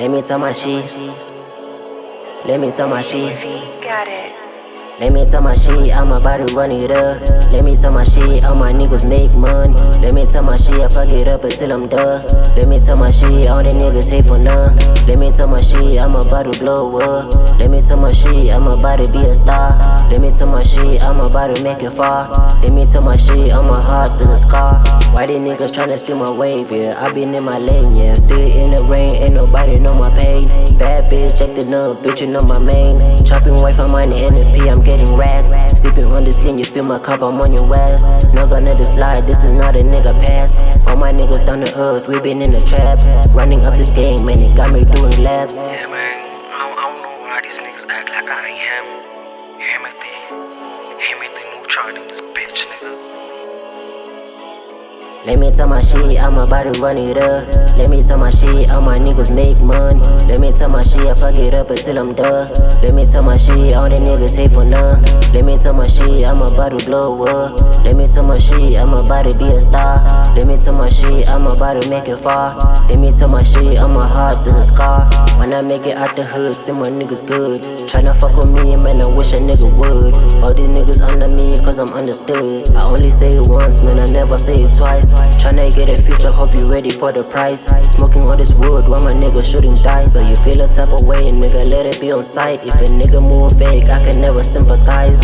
Let me tell my shit. Let me tell my shit. Got it. Let me tell my shit, I'm about to run it up. Let me tell my shit, all my niggas make money. Let me tell my shit, I fuck it up until I'm done. Let me tell my shit, all the niggas hate for none. Let me tell my shit, I'm about to blow up. Let me tell my shit, I'm about to be a star. Let me tell my shit, I'm about to make it far. Let me tell my shit, I'm a heart to the scar. Why these niggas tryna steal my wave, yeah? I been in my lane, yeah. Still in the rain, ain't nobody know my pain. Bad bitch, acting up, bitch, you know my main. Chopping away from money, NFP, I'm getting racks. Sleeping on the skin, you feel my cup, I'm on your ass. No gonna this slide, this is not a nigga pass. All my niggas down to earth, we been in the trap. Running up this game, man, it got me doing laps. Yeah, man, I don't know why these niggas act like I ain't him. Him trying in this bitch, nigga. Let me tell my shit, I'm about to run it up. Let me tell my shit, all my niggas make money. Let me tell my shit, I fuck it up until I'm done. Let me tell my shit, all the niggas hate for none. Let me tell my shit, I'm about to blow up. Let me tell my shit, I'm about to be a star. Let me tell my shit, I'm about to make it far. Let me tell my shit, I'm a heart to the scar. When I make it out the hood, see my niggas good. Tryna fuck with me, man, I wish a nigga would. All these niggas under me, cause I'm understood. I only say it once, man, I never say it twice. Tryna get a future, hope you ready for the price. Smoking all this wood while my nigga shooting dice. So you feel a type of way, nigga, let it be on sight. If a nigga move fake, I can never sympathize.